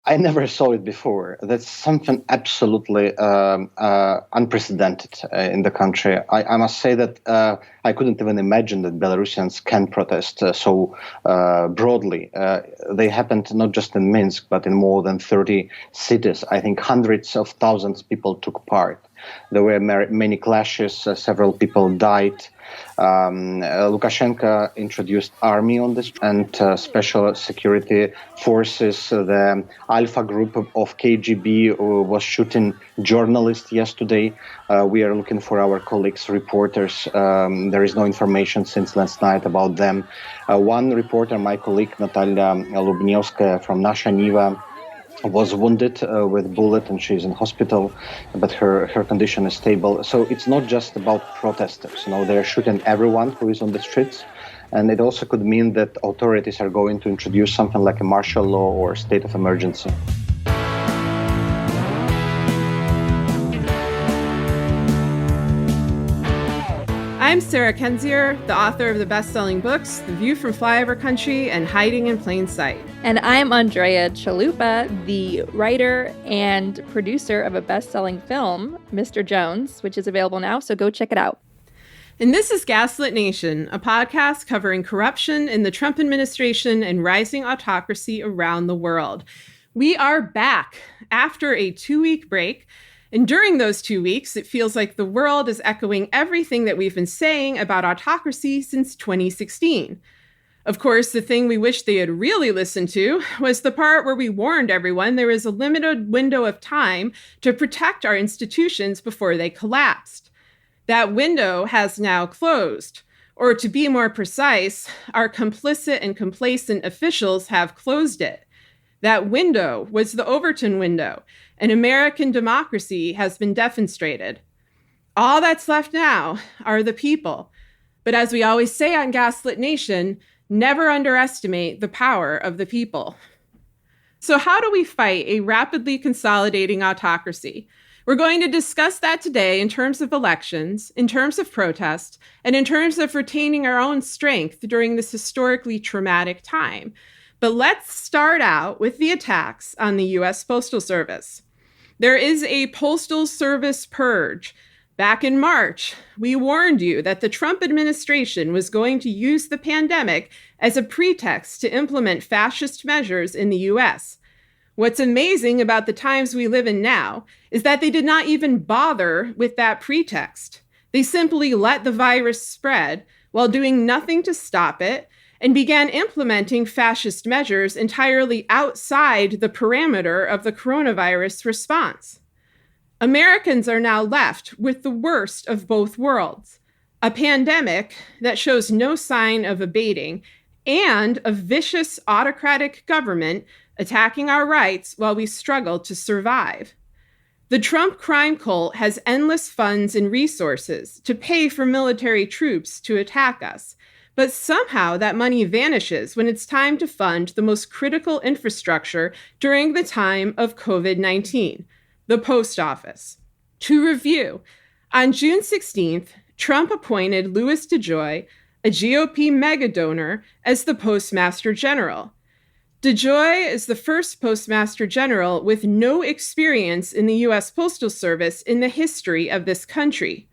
I never saw it before. That's something absolutely unprecedented in the country. I must say that I couldn't even imagine that Belarusians can protest so broadly. They happened not just in Minsk, but in more than 30 cities. I think hundreds of thousands of people took part. There were many clashes. Several people died. Lukashenko introduced army on this and special security forces. The Alpha group of KGB was shooting journalists yesterday. We are looking for our colleagues, reporters. There is no information since last night about them. One reporter, my colleague Natalia Lubniewska from Nasha Niva, was wounded with bullet and she's in hospital, but her condition is stable. So it's not just about protesters. They're shooting everyone who is on the streets. And it also could mean that authorities are going to introduce something like a martial law or state of emergency. I'm Sarah Kendzior, the author of the best-selling books, The View from Flyover Country and Hiding in Plain Sight. And I'm Andrea Chalupa, the writer and producer of a best-selling film, Mr. Jones, which is available now, so go check it out. And this is Gaslit Nation, a podcast covering corruption in the Trump administration and rising autocracy around the world. We are back after a 2-week break. And during those 2 weeks, it feels like the world is echoing everything that we've been saying about autocracy since 2016. Of course, the thing we wish they had really listened to was the part where we warned everyone there is a limited window of time to protect our institutions before they collapsed. That window has now closed. Or to be more precise, our complicit and complacent officials have closed it. That window was the Overton window, and American democracy has been defenestrated. All that's left now are the people. But as we always say on Gaslit Nation, never underestimate the power of the people. So how do we fight a rapidly consolidating autocracy? We're going to discuss that today in terms of elections, in terms of protest, and in terms of retaining our own strength during this historically traumatic time. But let's start out with the attacks on the US Postal Service. There is a Postal Service purge. Back in March, we warned you that the Trump administration was going to use the pandemic as a pretext to implement fascist measures in the US. What's amazing about the times we live in now is that they did not even bother with that pretext. They simply let the virus spread while doing nothing to stop it and began implementing fascist measures entirely outside the parameter of the coronavirus response. Americans are now left with the worst of both worlds, a pandemic that shows no sign of abating and a vicious autocratic government attacking our rights while we struggle to survive. The Trump crime cult has endless funds and resources to pay for military troops to attack us, but somehow that money vanishes when it's time to fund the most critical infrastructure during the time of COVID-19, the post office. To review, on June 16th, Trump appointed Louis DeJoy, a GOP mega donor, as the Postmaster General. DeJoy is the first Postmaster General with no experience in the US Postal Service in the history of this country.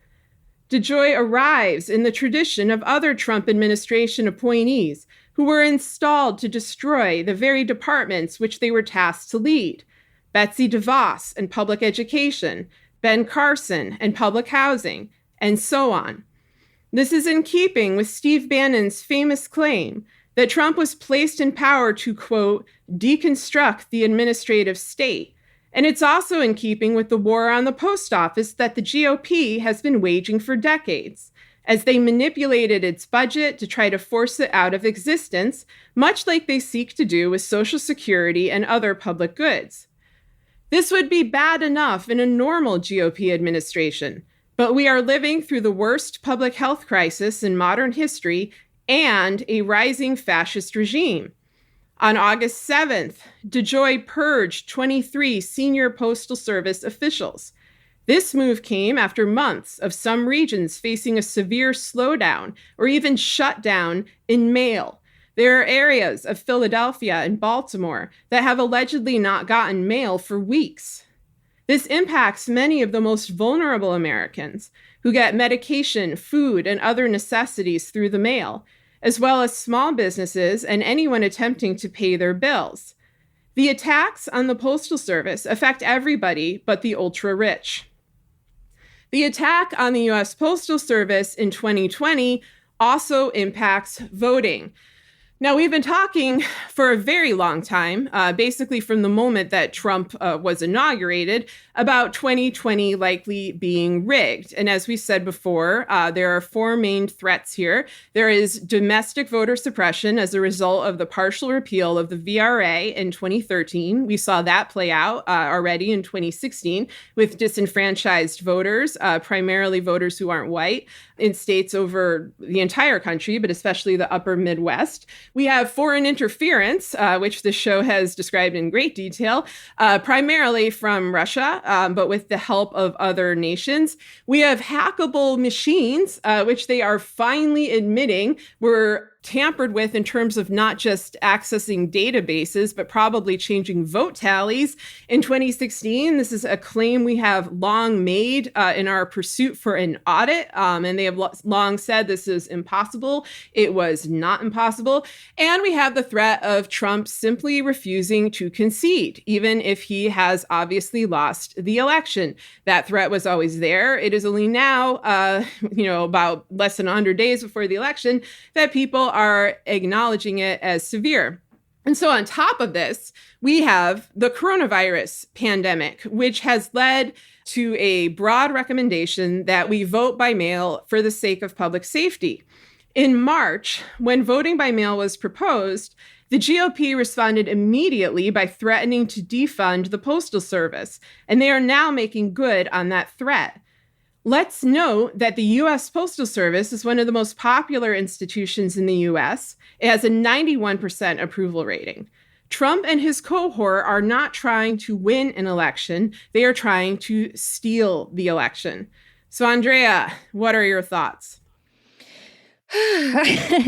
DeJoy arrives in the tradition of other Trump administration appointees who were installed to destroy the very departments which they were tasked to lead: Betsy DeVos and public education, Ben Carson and public housing, and so on. This is in keeping with Steve Bannon's famous claim that Trump was placed in power to, quote, deconstruct the administrative state. And it's also in keeping with the war on the post office that the GOP has been waging for decades, as they manipulated its budget to try to force it out of existence, much like they seek to do with Social Security and other public goods. This would be bad enough in a normal GOP administration, but we are living through the worst public health crisis in modern history and a rising fascist regime. On August 7th, DeJoy purged 23 senior Postal Service officials. This move came after months of some regions facing a severe slowdown or even shutdown in mail, There are areas of Philadelphia and Baltimore that have allegedly not gotten mail for weeks. This impacts many of the most vulnerable Americans who get medication, food, and other necessities through the mail, as well as small businesses and anyone attempting to pay their bills. The attacks on the Postal Service affect everybody but the ultra-rich. The attack on the US Postal Service in 2020 also impacts voting. Now, we've been talking for a very long time, basically from the moment that Trump was inaugurated, about 2020 likely being rigged. And as we said before, there are four main threats here. There is domestic voter suppression as a result of the partial repeal of the VRA in 2013. We saw that play out already in 2016 with disenfranchised voters, primarily voters who aren't white, in states over the entire country, but especially the upper Midwest. We have foreign interference, which the show has described in great detail, primarily from Russia, but with the help of other nations. We have hackable machines, which they are finally admitting were tampered with in terms of not just accessing databases, but probably changing vote tallies in 2016. This is a claim we have long made in our pursuit for an audit, and they have long said this is impossible. It was not impossible. And we have the threat of Trump simply refusing to concede, even if he has obviously lost the election. That threat was always there. It is only now, about less than 100 days before the election, that people are acknowledging it as severe. And so on top of this, we have the coronavirus pandemic, which has led to a broad recommendation that we vote by mail for the sake of public safety. In March, when voting by mail was proposed, the GOP responded immediately by threatening to defund the Postal Service, and they are now making good on that threat. Let's note that the US Postal Service is one of the most popular institutions in the US. It has a 91% approval rating. Trump and his cohort are not trying to win an election. They are trying to steal the election. So, Andrea, what are your thoughts?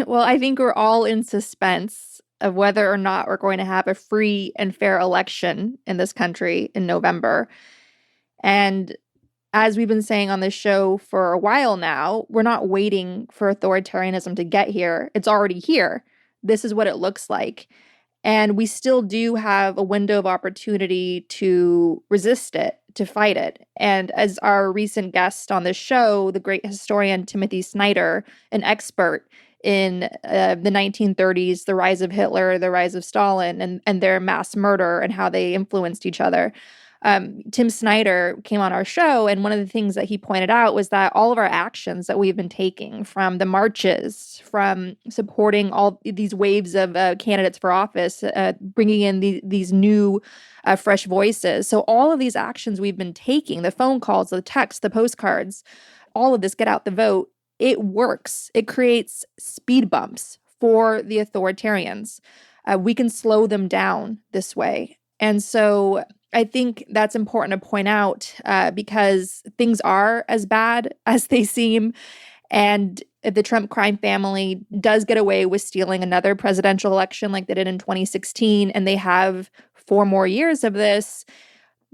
Well, I think we're all in suspense of whether or not we're going to have a free and fair election in this country in November. And as we've been saying on this show for a while now, we're not waiting for authoritarianism to get here. It's already here. This is what it looks like. And we still do have a window of opportunity to resist it, to fight it. And as our recent guest on this show, the great historian Timothy Snyder, an expert in the 1930s, the rise of Hitler, the rise of Stalin, and their mass murder and how they influenced each other. Tim Snyder came on our show, and one of the things that he pointed out was that all of our actions that we've been taking, from the marches, from supporting all these waves of candidates for office, bringing in these new fresh voices. So all of these actions we've been taking, the phone calls, the texts, the postcards, all of this get out the vote, it works. It creates speed bumps for the authoritarians. We can slow them down this way. And so I think that's important to point out because things are as bad as they seem. And if the Trump crime family does get away with stealing another presidential election like they did in 2016, and they have 4 more years of this,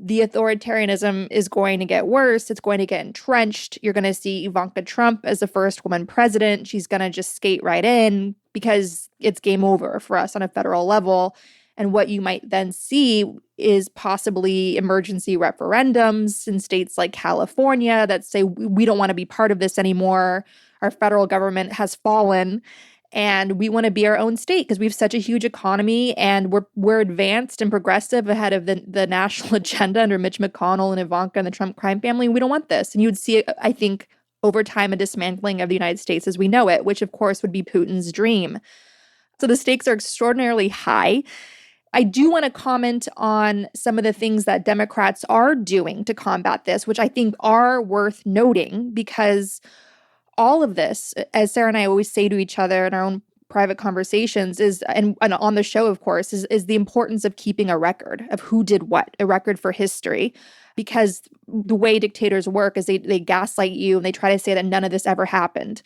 the authoritarianism is going to get worse. It's going to get entrenched. You're going to see Ivanka Trump as the first woman president. She's going to just skate right in because it's game over for us on a federal level. And what you might then see is possibly emergency referendums in states like California that say, we don't want to be part of this anymore. Our federal government has fallen, and we want to be our own state because we have such a huge economy, and we're advanced and progressive ahead of the national agenda under Mitch McConnell and Ivanka and the Trump crime family. We don't want this. And you would see, I think, over time, a dismantling of the United States as we know it, which, of course, would be Putin's dream. So the stakes are extraordinarily high. I do want to comment on some of the things that Democrats are doing to combat this, which I think are worth noting, because all of this, as Sarah and I always say to each other in our own private conversations, is, and on the show, of course, is the importance of keeping a record of who did what, a record for history. Because the way dictators work is they gaslight you and they try to say that none of this ever happened.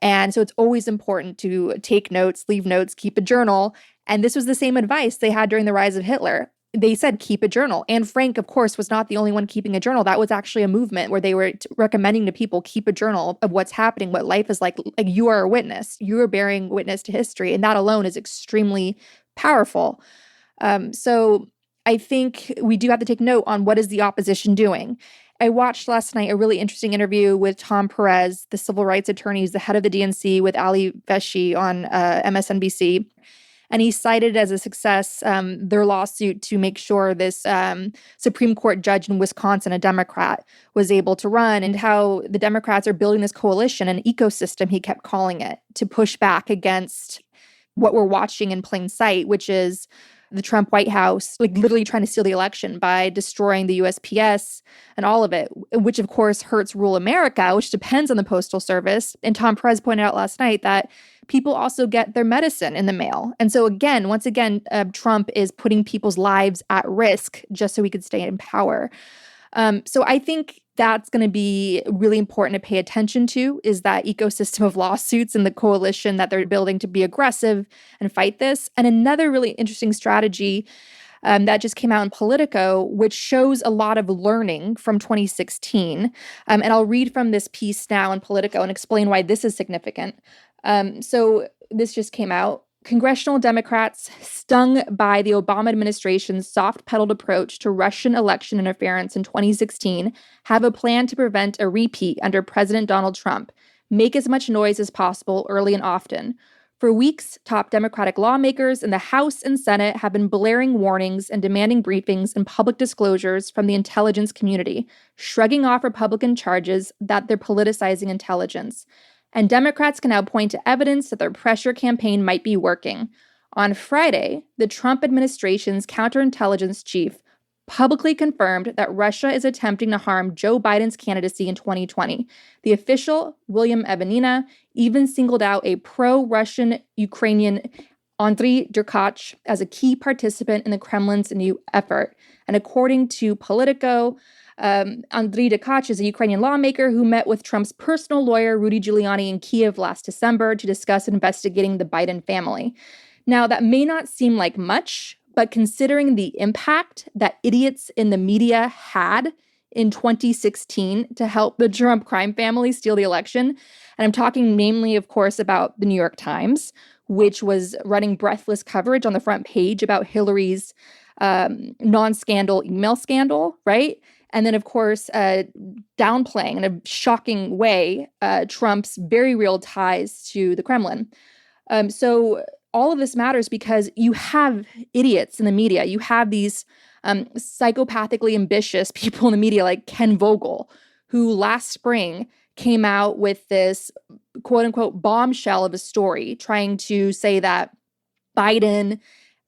And so it's always important to take notes, leave notes, keep a journal. And this was the same advice they had during the rise of Hitler. They said, keep a journal. Anne Frank, of course, was not the only one keeping a journal. That was actually a movement where they were recommending to people, keep a journal of what's happening, what life is like. Like, you are a witness. You are bearing witness to history. And that alone is extremely powerful. So I think we do have to take note on what is the opposition doing. I watched last night a really interesting interview with Tom Perez, the civil rights attorney, who's the head of the DNC, with Ali Velshi on MSNBC. And he cited as a success their lawsuit to make sure this Supreme Court judge in Wisconsin, a Democrat, was able to run, and how the Democrats are building this coalition, an ecosystem, he kept calling it, to push back against what we're watching in plain sight, which is the Trump White House, like, literally trying to steal the election by destroying the USPS and all of it, which of course hurts rural America, which depends on the Postal Service. And Tom Perez pointed out last night that people also get their medicine in the mail. And so once again, Trump is putting people's lives at risk just so he could stay in power. So I think that's going to be really important to pay attention to, is that ecosystem of lawsuits and the coalition that they're building to be aggressive and fight this. And another really interesting strategy that just came out in Politico, which shows a lot of learning from 2016. And I'll read from this piece now in Politico and explain why this is significant. So this just came out. Congressional Democrats, stung by the Obama administration's soft-pedaled approach to Russian election interference in 2016, have a plan to prevent a repeat under President Donald Trump. Make as much noise as possible early and often. For weeks, top Democratic lawmakers in the House and Senate have been blaring warnings and demanding briefings and public disclosures from the intelligence community, shrugging off Republican charges that they're politicizing intelligence. And Democrats can now point to evidence that their pressure campaign might be working. On Friday, the Trump administration's counterintelligence chief publicly confirmed that Russia is attempting to harm Joe Biden's candidacy in 2020. The official, William Evanina, even singled out a pro-Russian Ukrainian Andriy Derkach as a key participant in the Kremlin's new effort. And according to Politico, Andriy Derkach is a Ukrainian lawmaker who met with Trump's personal lawyer, Rudy Giuliani, in Kiev last December to discuss investigating the Biden family. Now, that may not seem like much, but considering the impact that idiots in the media had in 2016 to help the Trump crime family steal the election, and I'm talking namely, of course, about the New York Times, which was running breathless coverage on the front page about Hillary's non-scandal email scandal, right? And then, of course, downplaying in a shocking way Trump's very real ties to the Kremlin. So all of this matters because you have idiots in the media. You have these psychopathically ambitious people in the media like Ken Vogel, who last spring came out with this quote-unquote bombshell of a story trying to say that Biden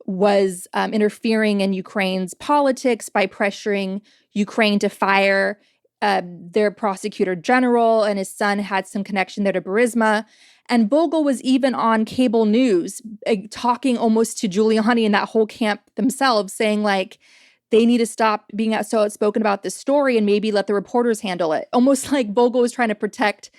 was interfering in Ukraine's politics by pressuring Ukraine to fire their prosecutor general, and his son had some connection there to Burisma. And Vogel was even on cable news talking almost to Giuliani and that whole camp themselves, saying like they need to stop being so outspoken about this story and maybe let the reporters handle it. Almost like Vogel was trying to protect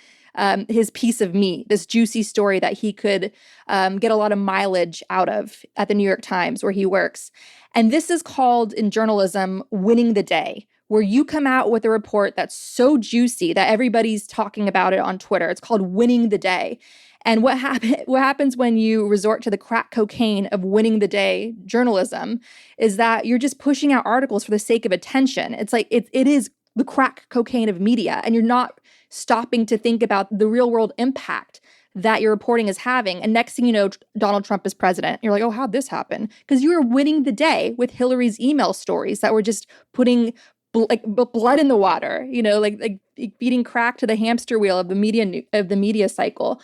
his piece of meat, this juicy story that he could get a lot of mileage out of at the New York Times where he works. And this is called in journalism winning the day, where you come out with a report that's so juicy that everybody's talking about it on Twitter. It's called winning the day. And what happens when you resort to the crack cocaine of winning the day journalism is that you're just pushing out articles for the sake of attention. It's like it is the crack cocaine of media, and you're not stopping to think about the real world impact that your reporting is having. And next thing you know, Donald Trump is president. You're like, oh, how'd this happen? Because you were winning the day with Hillary's email stories that were just putting blood in the water, like feeding crack to the hamster wheel of the media cycle.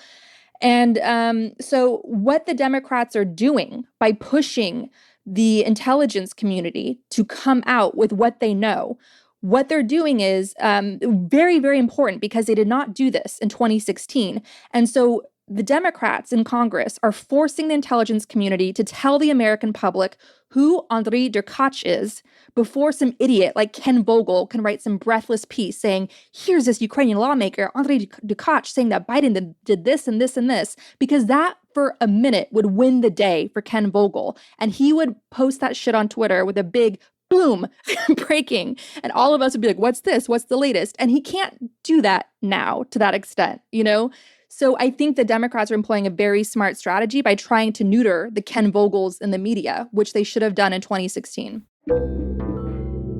And so what the Democrats are doing by pushing the intelligence community to come out with what they know, what they're doing is very, very important because they did not do this in 2016. And so the Democrats in Congress are forcing the intelligence community to tell the American public who Andriy Derkach is before some idiot like Ken Vogel can write some breathless piece saying, here's this Ukrainian lawmaker, Andriy Derkach, saying that Biden did this and this and this, because that for a minute would win the day for Ken Vogel. And he would post that shit on Twitter with a big boom, breaking. And all of us would be like, what's this? What's the latest? And he can't do that now to that extent, you know? So I think the Democrats are employing a very smart strategy by trying to neuter the Ken Vogels in the media, which they should have done in 2016.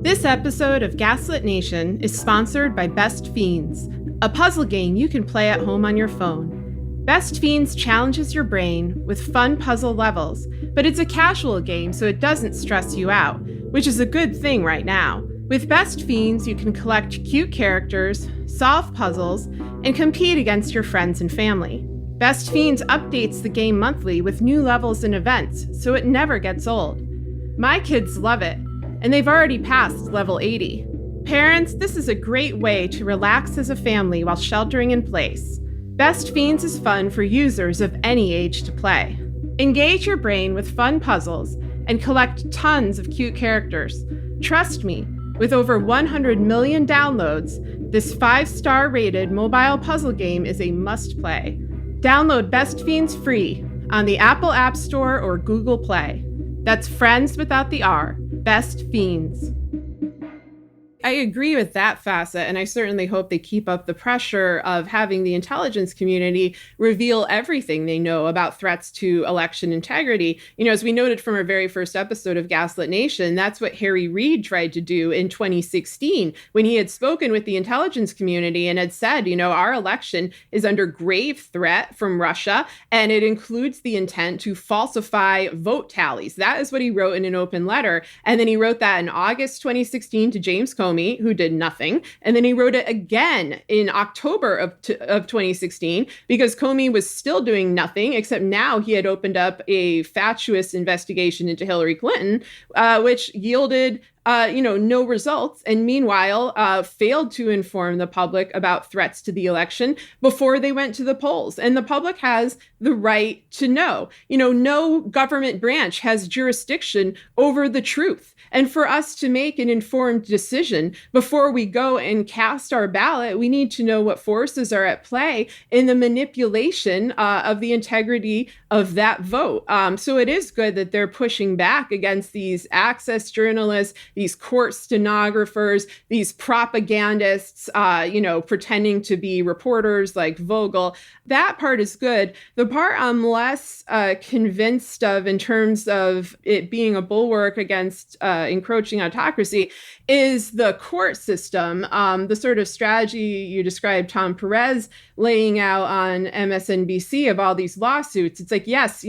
This episode of Gaslit Nation is sponsored by Best Fiends, a puzzle game you can play at home on your phone. Best Fiends challenges your brain with fun puzzle levels, but it's a casual game so it doesn't stress you out, which is a good thing right now. With Best Fiends, you can collect cute characters, solve puzzles, and compete against your friends and family. Best Fiends updates the game monthly with new levels and events, so it never gets old. My kids love it, and they've already passed level 80. Parents, this is a great way to relax as a family while sheltering in place. Best Fiends is fun for users of any age to play. Engage your brain with fun puzzles and collect tons of cute characters. Trust me, with over 100 million downloads, this 5-star rated mobile puzzle game is a must-play. Download Best Fiends free on the Apple App Store or Google Play. That's friends without the R. Best Fiends. I agree with that facet, and I certainly hope they keep up the pressure of having the intelligence community reveal everything they know about threats to election integrity. You know, as we noted from our very first episode of Gaslit Nation, that's what Harry Reid tried to do in 2016 when he had spoken with the intelligence community and had said, you know, our election is under grave threat from Russia, and it includes the intent to falsify vote tallies. That is what he wrote in an open letter. And then he wrote that in August 2016 to James Comey, who did nothing. And then he wrote it again in October of 2016 because Comey was still doing nothing, except now he had opened up a fatuous investigation into Hillary Clinton, which yielded no results, and meanwhile failed to inform the public about threats to the election before they went to the polls. And the public has the right to know. You know, no government branch has jurisdiction over the truth. And for us to make an informed decision before we go and cast our ballot, we need to know what forces are at play in the manipulation of the integrity of that vote. So it is good that they're pushing back against these access journalists, these court stenographers, these propagandists, pretending to be reporters like Vogel. That part is good. The part I'm less convinced of in terms of it being a bulwark against encroaching autocracy is the court system. The sort of strategy you described Tom Perez laying out on MSNBC of all these lawsuits. It's like, yes,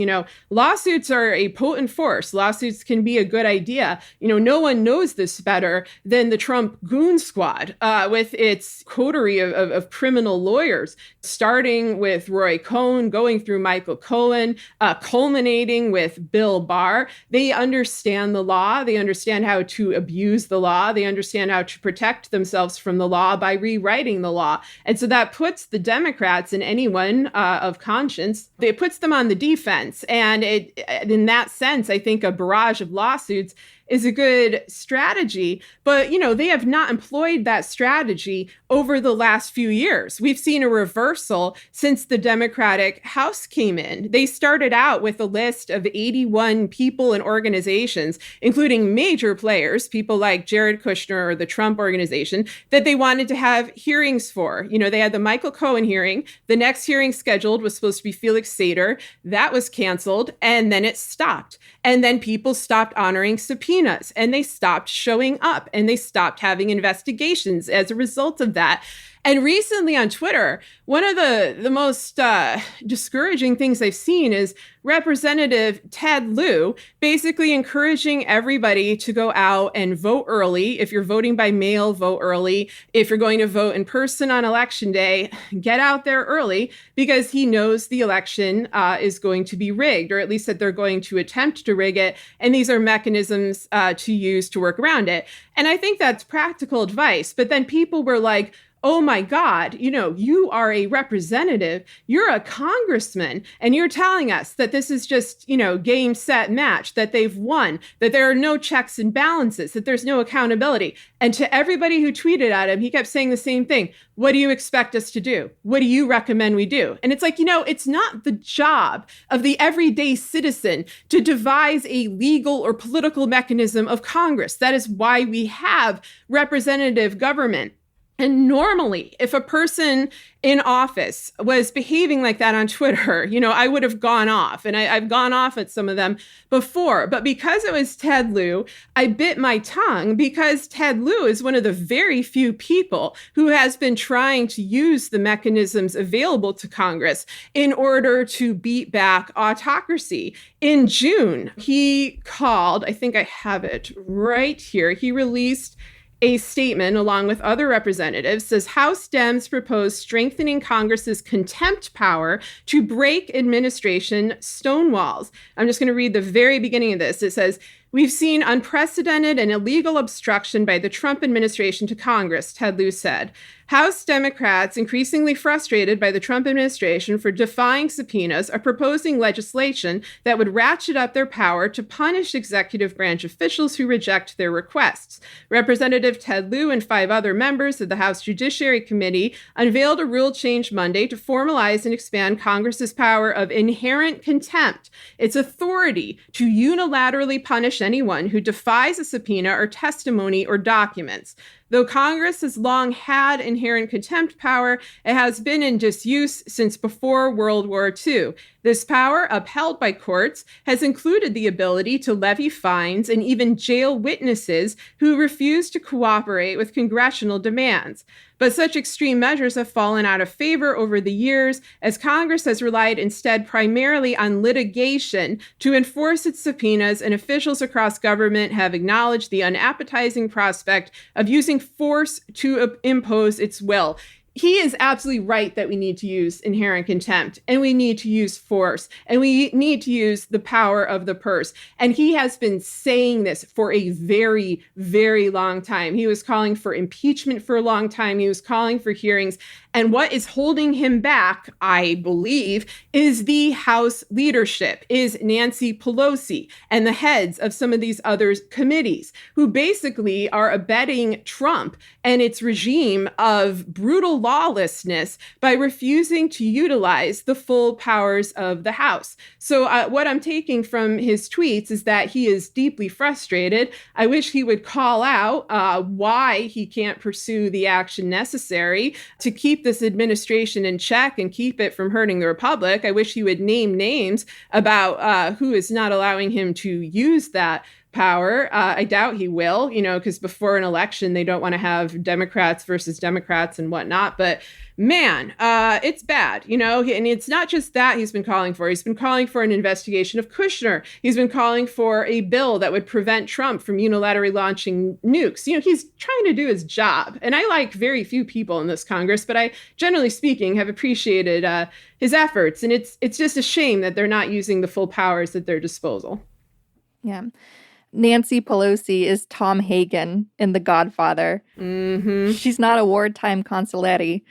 lawsuits are a potent force. Lawsuits can be a good idea. No one knows this better than the Trump goon squad with its coterie of criminal lawyers, starting with Roy Cohn, going through Michael Cohen, culminating with Bill Barr. They understand the law. They understand how to abuse the law. They understand how to protect themselves from the law by rewriting the law. And so that puts the Democrats and anyone of conscience, it puts them on the defense. And in that sense, I think a barrage of lawsuits is a good strategy, but they have not employed that strategy over the last few years. We've seen a reversal since the Democratic House came in. They started out with a list of 81 people and organizations, including major players, people like Jared Kushner or the Trump Organization, that they wanted to have hearings for. They had the Michael Cohen hearing. The next hearing scheduled was supposed to be Felix Sater. That was canceled, and then it stopped. And then people stopped honoring subpoenas, and they stopped showing up, and they stopped having investigations as a result of that. And recently on Twitter, one of the most discouraging things I've seen is Representative Ted Lieu basically encouraging everybody to go out and vote early. If you're voting by mail, vote early. If you're going to vote in person on Election Day, get out there early, because he knows the election is going to be rigged, or at least that they're going to attempt to rig it. And these are mechanisms to use to work around it. And I think that's practical advice. But then people were like, oh my God, you are a representative, you're a congressman, and you're telling us that this is just, game, set, match, that they've won, that there are no checks and balances, that there's no accountability. And to everybody who tweeted at him, he kept saying the same thing. What do you expect us to do? What do you recommend we do? And it's like, it's not the job of the everyday citizen to devise a legal or political mechanism of Congress. That is why we have representative government. And normally, if a person in office was behaving like that on Twitter, I would have gone off. And I've gone off at some of them before. But because it was Ted Lieu, I bit my tongue, because Ted Lieu is one of the very few people who has been trying to use the mechanisms available to Congress in order to beat back autocracy. In June, he called, I think I have it right here, he released a statement along with other representatives, says House Dems propose strengthening Congress's contempt power to break administration stonewalls. I'm just going to read the very beginning of this. It says, we've seen unprecedented and illegal obstruction by the Trump administration to Congress, Ted Lieu said. House Democrats, increasingly frustrated by the Trump administration for defying subpoenas, are proposing legislation that would ratchet up their power to punish executive branch officials who reject their requests. Representative Ted Lieu and 5 other members of the House Judiciary Committee unveiled a rule change Monday to formalize and expand Congress's power of inherent contempt, its authority to unilaterally punish anyone who defies a subpoena or testimony or documents. Though Congress has long had inherent contempt power, it has been in disuse since before World War II. This power, upheld by courts, has included the ability to levy fines and even jail witnesses who refuse to cooperate with congressional demands. But such extreme measures have fallen out of favor over the years, as Congress has relied instead primarily on litigation to enforce its subpoenas, and officials across government have acknowledged the unappetizing prospect of using force to impose its will. He is absolutely right that we need to use inherent contempt, and we need to use force, and we need to use the power of the purse. And he has been saying this for a very, very long time. He was calling for impeachment for a long time. He was calling for hearings. And what is holding him back, I believe, is the House leadership, is Nancy Pelosi and the heads of some of these other committees, who basically are abetting Trump and its regime of brutal lawlessness by refusing to utilize the full powers of the House. So what I'm taking from his tweets is that he is deeply frustrated. I wish he would call out why he can't pursue the action necessary to keep this administration in check and keep it from hurting the republic. I wish he would name names about who is not allowing him to use that power. I doubt he will, because before an election, they don't want to have Democrats versus Democrats and whatnot. But man, it's bad, and it's not just that he's been calling for. He's been calling for an investigation of Kushner. He's been calling for a bill that would prevent Trump from unilaterally launching nukes. He's trying to do his job. And I like very few people in this Congress, but I, generally speaking, have appreciated his efforts. And it's just a shame that they're not using the full powers at their disposal. Yeah. Nancy Pelosi is Tom Hagen in The Godfather. Mm-hmm. She's not a wartime consigliere.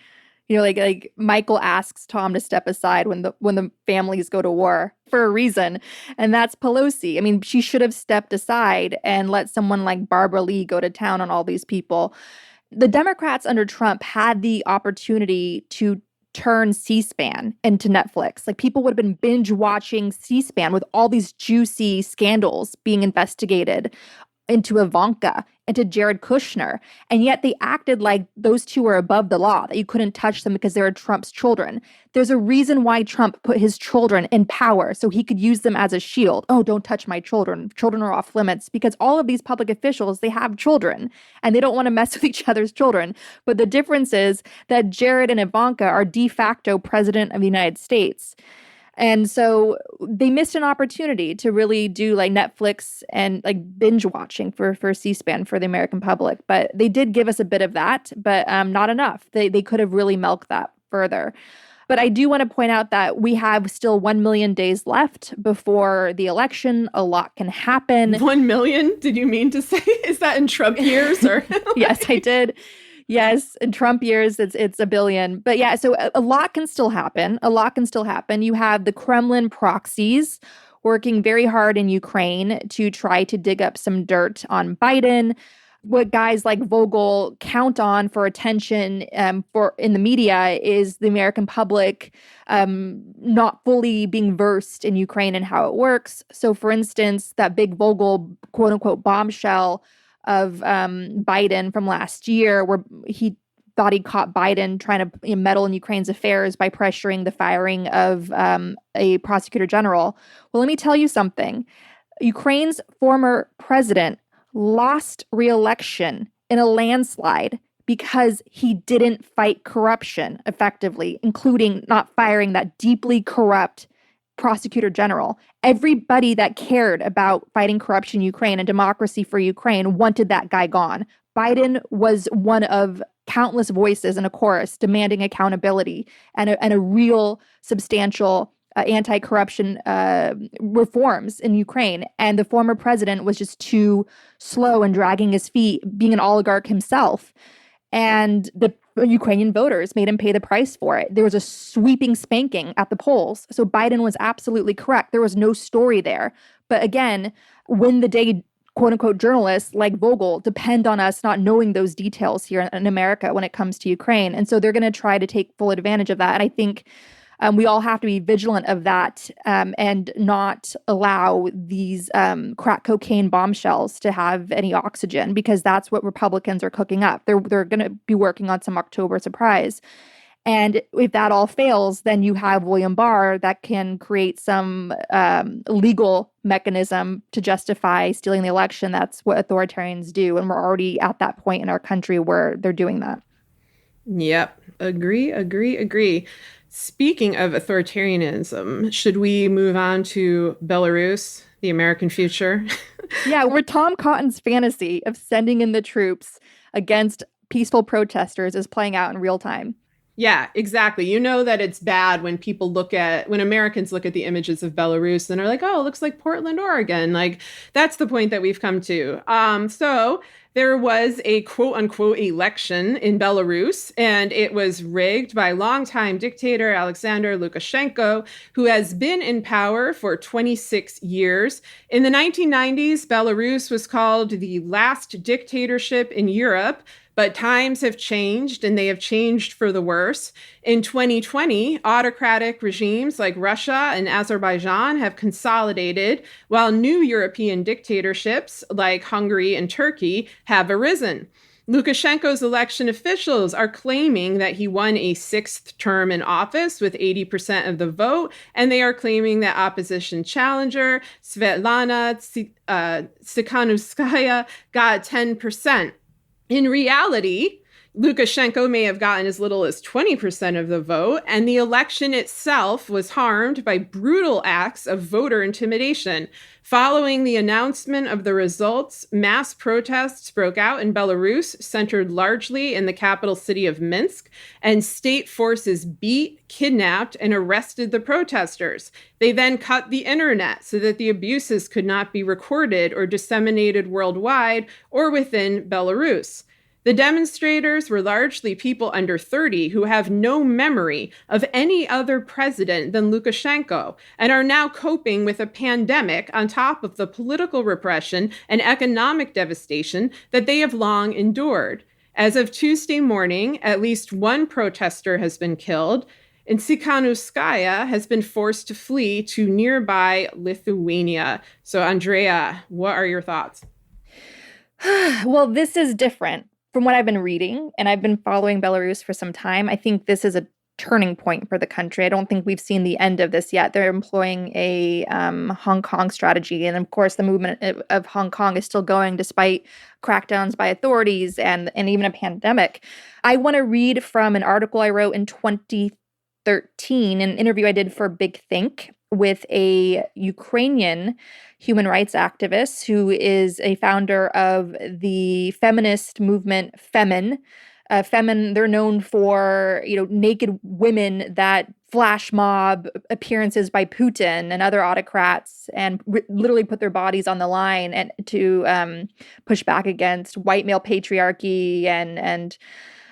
Like Michael asks Tom to step aside when the families go to war for a reason, and that's Pelosi. I mean, she should have stepped aside and let someone like Barbara Lee go to town on all these people. The Democrats under Trump had the opportunity to turn C-SPAN into Netflix. Like, people would have been binge watching C-SPAN with all these juicy scandals being investigated into Ivanka, into Jared Kushner. And yet they acted like those two were above the law, that you couldn't touch them because they were Trump's children. There's a reason why Trump put his children in power, so he could use them as a shield. Oh, don't touch my children. Children are off limits. Because all of these public officials, they have children and they don't want to mess with each other's children. But the difference is that Jared and Ivanka are de facto president of the United States. And so they missed an opportunity to really do like Netflix and like binge watching for C-SPAN for the American public. But they did give us a bit of that, but not enough. They could have really milked that further. But I do want to point out that we have still 1 million days left before the election. A lot can happen. 1 million? Did you mean to say? Is that in Trump years? Or Yes, I did. Yes, in Trump years, it's a billion. But yeah, so a lot can still happen. A lot can still happen. You have the Kremlin proxies working very hard in Ukraine to try to dig up some dirt on Biden. What guys like Vogel count on for attention for in the media is the American public not fully being versed in Ukraine and how it works. So, for instance, that big Vogel quote unquote bombshell of Biden from last year, where he thought he caught Biden trying to meddle in Ukraine's affairs by pressuring the firing of a prosecutor general. Well, let me tell you something. Ukraine's former president lost re-election in a landslide because he didn't fight corruption effectively, including not firing that deeply corrupt prosecutor general. Everybody that cared about fighting corruption in Ukraine and democracy for Ukraine wanted that guy gone. Biden was one of countless voices in a chorus demanding accountability and a real substantial anti-corruption reforms in Ukraine. And the former president was just too slow and dragging his feet, being an oligarch himself. And the Ukrainian voters made him pay the price for it. There was a sweeping spanking at the polls. So Biden was absolutely correct. There was no story there. But again, when the day quote unquote journalists like Vogel depend on us not knowing those details here in America when it comes to Ukraine. And so they're going to try to take full advantage of that. And I think we all have to be vigilant of that and not allow these crack cocaine bombshells to have any oxygen, because that's what Republicans are cooking up. They're going to be working on some October surprise. And if that all fails, then you have William Barr that can create some legal mechanism to justify stealing the election. That's what authoritarians do. And we're already at that point in our country where they're doing that. Yep. Agree. Speaking of authoritarianism, should we move on to Belarus, the American future? Yeah, where Tom Cotton's fantasy of sending in the troops against peaceful protesters is playing out in real time. Yeah, exactly. You know that it's bad when when Americans look at the images of Belarus and are like, oh, it looks like Portland, Oregon. Like, that's the point that we've come to. So there was a quote unquote election in Belarus, and it was rigged by longtime dictator Alexander Lukashenko, who has been in power for 26 years. In the 1990s, Belarus was called the last dictatorship in Europe. But times have changed, and they have changed for the worse. In 2020, autocratic regimes like Russia and Azerbaijan have consolidated, while new European dictatorships like Hungary and Turkey have arisen. Lukashenko's election officials are claiming that he won a sixth term in office with 80% of the vote, and they are claiming that opposition challenger Svetlana Tsikhanouskaya got 10%. In reality, Lukashenko may have gotten as little as 20% of the vote, and the election itself was harmed by brutal acts of voter intimidation. Following the announcement of the results, mass protests broke out in Belarus, centered largely in the capital city of Minsk, and state forces beat, kidnapped, and arrested the protesters. They then cut the internet so that the abuses could not be recorded or disseminated worldwide or within Belarus. The demonstrators were largely people under 30 who have no memory of any other president than Lukashenko and are now coping with a pandemic on top of the political repression and economic devastation that they have long endured. As of Tuesday morning, at least one protester has been killed, and Tsikhanouskaya has been forced to flee to nearby Lithuania. So, Andrea, what are your thoughts? Well, this is different. From what I've been reading, and I've been following Belarus for some time, I think this is a turning point for the country. I don't think we've seen the end of this yet. They're employing a Hong Kong strategy. And of course, the movement of Hong Kong is still going despite crackdowns by authorities and even a pandemic. I want to read from an article I wrote in 2013, an interview I did for Big Think with a Ukrainian human rights activist who is a founder of the feminist movement Femin, They're known for, naked women that flash mob appearances by Putin and other autocrats and literally put their bodies on the line and to push back against white male patriarchy and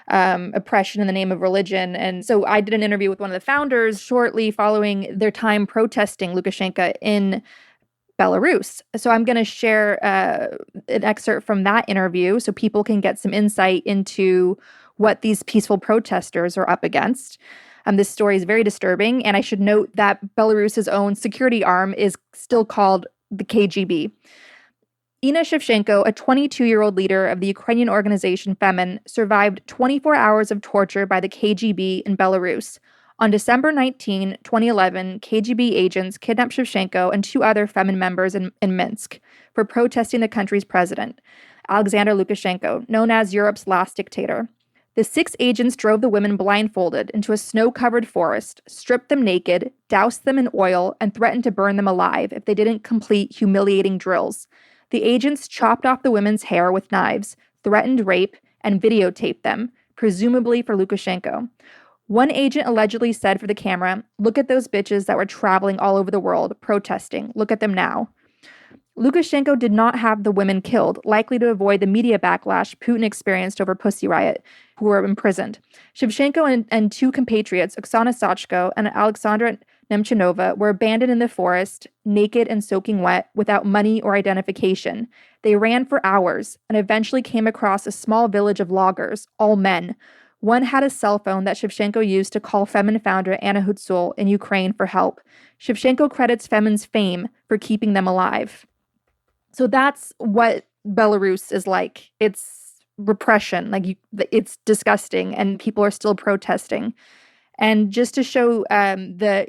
oppression in the name of religion. And so I did an interview with one of the founders shortly following their time protesting Lukashenko in Belarus. So I'm going to share an excerpt from that interview so people can get some insight into what these peaceful protesters are up against. This story is very disturbing, and I should note that Belarus's own security arm is still called the KGB. Inna Shevchenko, a 22-year-old leader of the Ukrainian organization Femen, survived 24 hours of torture by the KGB in Belarus. On December 19, 2011, KGB agents kidnapped Shevchenko and 2 other Femen members in Minsk for protesting the country's president, Alexander Lukashenko, known as Europe's last dictator. The 6 agents drove the women blindfolded into a snow-covered forest, stripped them naked, doused them in oil, and threatened to burn them alive if they didn't complete humiliating drills. The agents chopped off the women's hair with knives, threatened rape, and videotaped them, presumably for Lukashenko. One agent allegedly said for the camera, "Look at those bitches that were traveling all over the world, protesting. Look at them now." Lukashenko did not have the women killed, likely to avoid the media backlash Putin experienced over Pussy Riot, who were imprisoned. Shevchenko and 2 compatriots, Oksana Sachko and Alexandra Nemchinova, were abandoned in the forest, naked and soaking wet, without money or identification. They ran for hours and eventually came across a small village of loggers, all men. One had a cell phone that Shevchenko used to call Femen founder Anna Hutzul in Ukraine for help. Shevchenko credits Femen's fame for keeping them alive. So that's what Belarus is like. It's repression. It's disgusting, and people are still protesting. And just to show the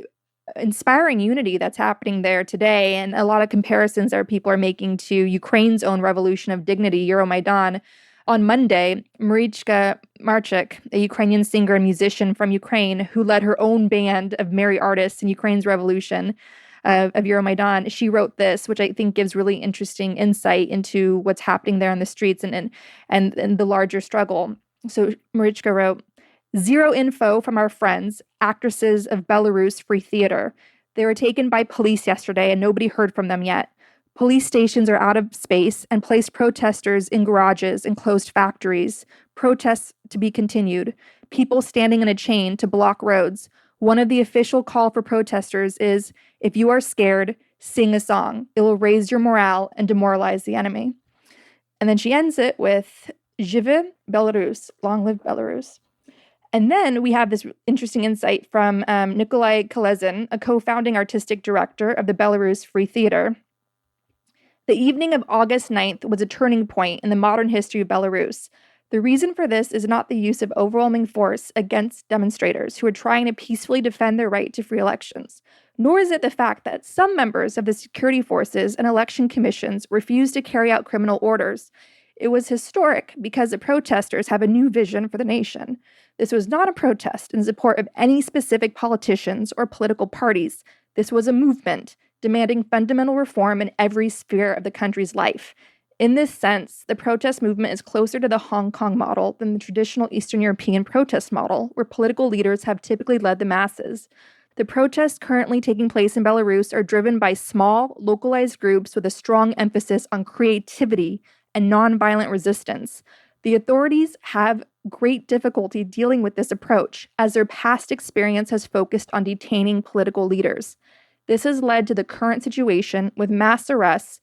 inspiring unity that's happening there today, and a lot of comparisons that people are making to Ukraine's own revolution of dignity, Euromaidan. On Monday, Marichka Marchik, a Ukrainian singer and musician from Ukraine who led her own band of merry artists in Ukraine's revolution of Euromaidan, she wrote this, which I think gives really interesting insight into what's happening there in the streets and the larger struggle. So Marichka wrote, "Zero info from our friends, actresses of Belarus Free Theater. They were taken by police yesterday and nobody heard from them yet. Police stations are out of space and placed protesters in garages and closed factories. Protests to be continued. People standing in a chain to block roads. One of the official call for protesters is, if you are scared, sing a song. It will raise your morale and demoralize the enemy." And then she ends it with, "Żywe Belarus, long live Belarus." And then we have this interesting insight from Nikolai Kalezin, a co-founding artistic director of the Belarus Free Theater. "The evening of August 9th was a turning point in the modern history of Belarus. The reason for this is not the use of overwhelming force against demonstrators who are trying to peacefully defend their right to free elections, nor is it the fact that some members of the security forces and election commissions refused to carry out criminal orders. It was historic because the protesters have a new vision for the nation. This was not a protest in support of any specific politicians or political parties. This was a movement demanding fundamental reform in every sphere of the country's life. In this sense, the protest movement is closer to the Hong Kong model than the traditional Eastern European protest model, where political leaders have typically led the masses. The protests currently taking place in Belarus are driven by small, localized groups with a strong emphasis on creativity and nonviolent resistance. The authorities have great difficulty dealing with this approach, as their past experience has focused on detaining political leaders. This has led to the current situation with mass arrests,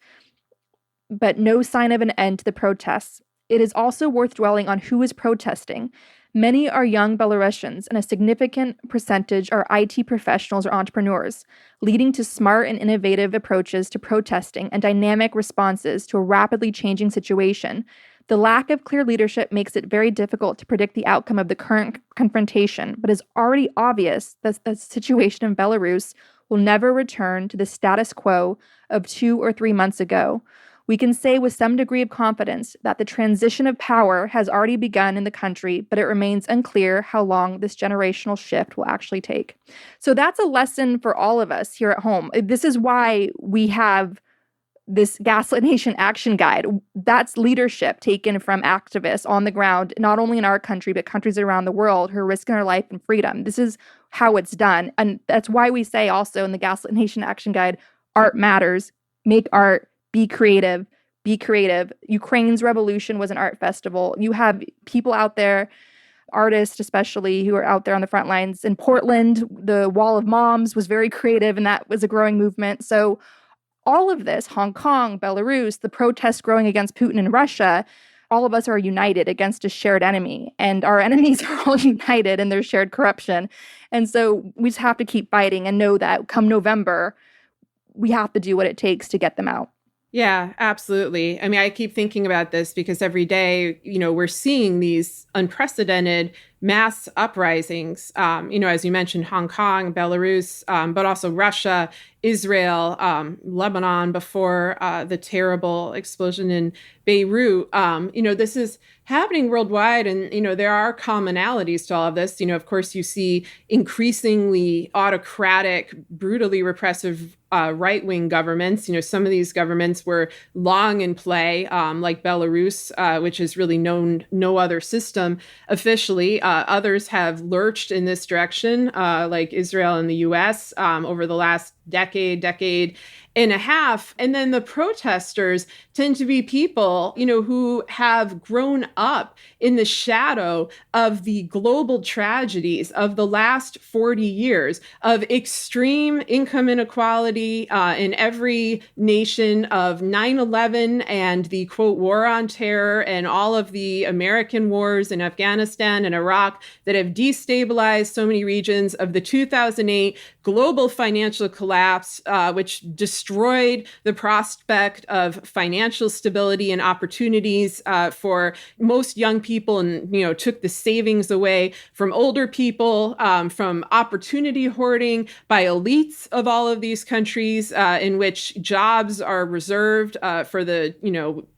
but no sign of an end to the protests. It is also worth dwelling on who is protesting. Many are young Belarusians, and a significant percentage are IT professionals or entrepreneurs, leading to smart and innovative approaches to protesting and dynamic responses to a rapidly changing situation. The lack of clear leadership makes it very difficult to predict the outcome of the current confrontation, but it's already obvious that the situation in Belarus will never return to the status quo of 2 or 3 months ago. We can say with some degree of confidence that the transition of power has already begun in the country, but it remains unclear how long this generational shift will actually take." So that's a lesson for all of us here at home. This is why we have this Gaslit Nation action guide, that's leadership taken from activists on the ground, not only in our country, but countries around the world who are risking their life and freedom. This is how it's done. And that's why we say also in the Gaslit Nation action guide, art matters, make art, be creative, be creative. Ukraine's revolution was an art festival. You have people out there, artists especially, who are out there on the front lines. In Portland, the Wall of Moms was very creative, and that was a growing movement. So all of this, Hong Kong, Belarus, the protests growing against Putin in Russia, all of us are united against a shared enemy. And our enemies are all united in their shared corruption. And so we just have to keep fighting and know that come November, we have to do what it takes to get them out. Yeah, absolutely. I mean, I keep thinking about this because every day, we're seeing these unprecedented mass uprisings, as you mentioned, Hong Kong, Belarus, but also Russia, Israel, Lebanon before the terrible explosion in Beirut. This is happening worldwide, and, there are commonalities to all of this. Of course, you see increasingly autocratic, brutally repressive right-wing governments. Some of these governments were long in play, like Belarus, which has really known no other system officially. Others have lurched in this direction, like Israel and the US, over the last decade and a half. And then the protesters tend to be people, who have grown up in the shadow of the global tragedies of the last 40 years of extreme income inequality in every nation, of 9/11 and the, quote, war on terror and all of the American wars in Afghanistan and Iraq that have destabilized so many regions, of the 2008 global financial collapse, which destroyed the prospect of financial stability and opportunities for most young people, and took the savings away from older people, from opportunity hoarding by elites of all of these countries, in which jobs are reserved for the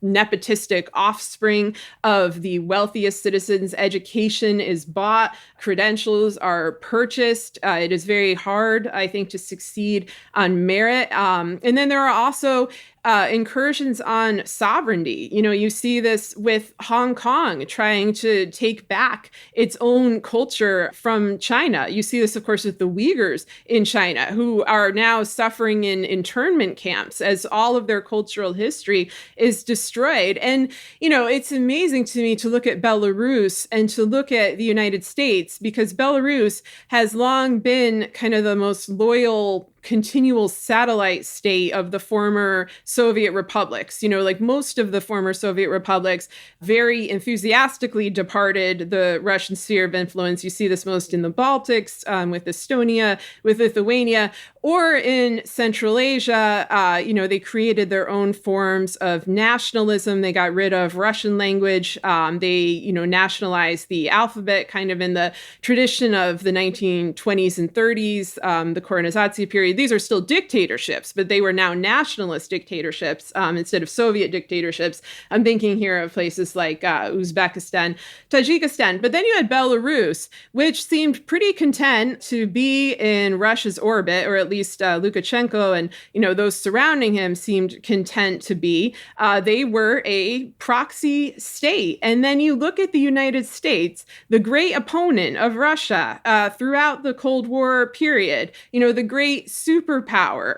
nepotistic offspring of the wealthiest citizens. Education is bought, credentials are purchased. It is very hard, I think, to succeed on merit. And then there are also incursions on sovereignty. You see this with Hong Kong trying to take back its own culture from China. You see this, of course, with the Uyghurs in China, who are now suffering in internment camps as all of their cultural history is destroyed. And, it's amazing to me to look at Belarus and to look at the United States, because Belarus has long been kind of the most loyal continual satellite state of the former Soviet republics. Like most of the former Soviet republics very enthusiastically departed the Russian sphere of influence. You see this most in the Baltics, with Estonia, with Lithuania, or in Central Asia. They created their own forms of nationalism. They got rid of Russian language. They, nationalized the alphabet, kind of in the tradition of the 1920s and 30s, the Korenizatsiya period. These are still dictatorships, but they were now nationalist dictatorships instead of Soviet dictatorships. I'm thinking here of places like Uzbekistan, Tajikistan. But then you had Belarus, which seemed pretty content to be in Russia's orbit, or at least Lukashenko and those surrounding him seemed content to be. They were a proxy state. And then you look at the United States, the great opponent of Russia throughout the Cold War period, the great superpower,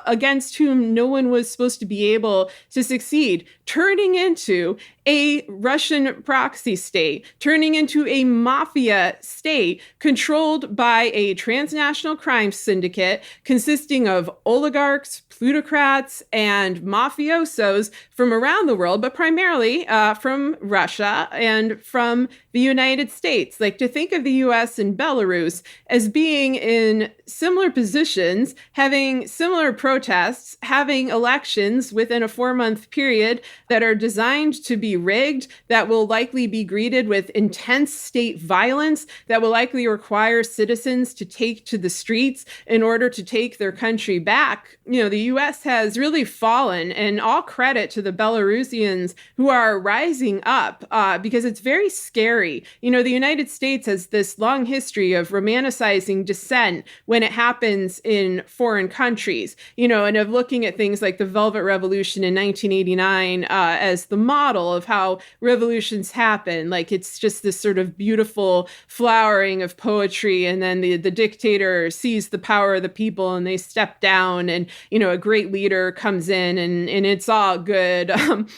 against whom no one was supposed to be able to succeed, turning into a Russian proxy state, turning into a mafia state controlled by a transnational crime syndicate consisting of oligarchs, plutocrats, and mafiosos from around the world, but primarily from Russia and from the United States. Like, to think of the US and Belarus as being in similar positions, having similar protests, having elections within a 4-month period that are designed to be rigged, that will likely be greeted with intense state violence, that will likely require citizens to take to the streets in order order to take their country back, the US has really fallen, and all credit to the Belarusians who are rising up because it's very scary. The United States has this long history of romanticizing dissent when it happens in foreign countries, and of looking at things like the Velvet Revolution in 1989 as the model of how revolutions happen. Like it's just this sort of beautiful flowering of poetry, and then the dictator sees the power of the people and they step down, and a great leader comes in, and it's all good.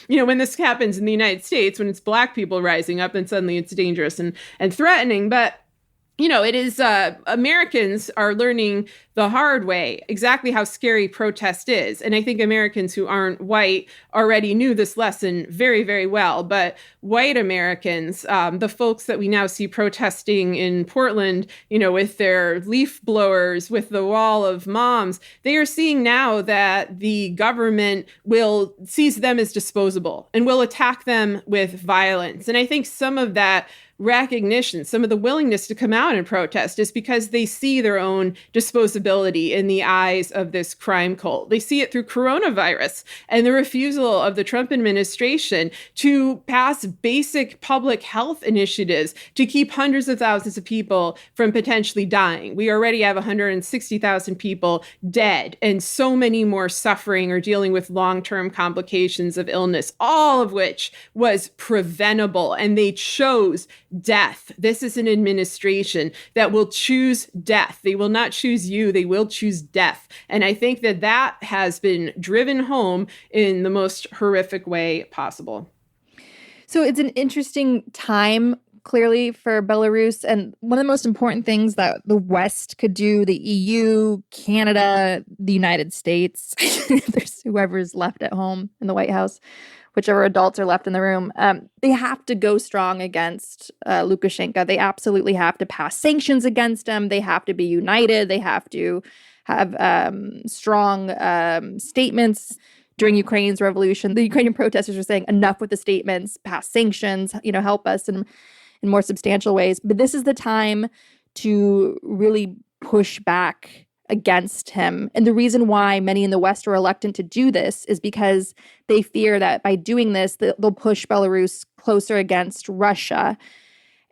When this happens in the United States, when it's Black people rising up, then suddenly it's dangerous and threatening. But it is Americans are learning the hard way exactly how scary protest is. And I think Americans who aren't white already knew this lesson very, very well. But white Americans, the folks that we now see protesting in Portland, with their leaf blowers, with the wall of moms, they are seeing now that the government sees them as disposable and will attack them with violence. And I think some of that recognition, some of the willingness to come out and protest is because they see their own disposability in the eyes of this crime cult. They see it through coronavirus and the refusal of the Trump administration to pass basic public health initiatives to keep hundreds of thousands of people from potentially dying. We already have 160,000 people dead and so many more suffering or dealing with long-term complications of illness, all of which was preventable, and they chose death. This is an administration that will choose death. They will not choose you. They will choose death. And I think that has been driven home in the most horrific way possible. So it's an interesting time, clearly, for Belarus. And one of the most important things that the West could do, the EU, Canada, the United States, there's whoever's left at home in the White House, whichever adults are left in the room, they have to go strong against Lukashenko. They absolutely have to pass sanctions against him. They have to be united. They have to have strong statements. During Ukraine's revolution, the Ukrainian protesters were saying, enough with the statements, pass sanctions, help us in more substantial ways. But this is the time to really push back against him. And the reason why many in the West are reluctant to do this is because they fear that by doing this, they'll push Belarus closer against Russia.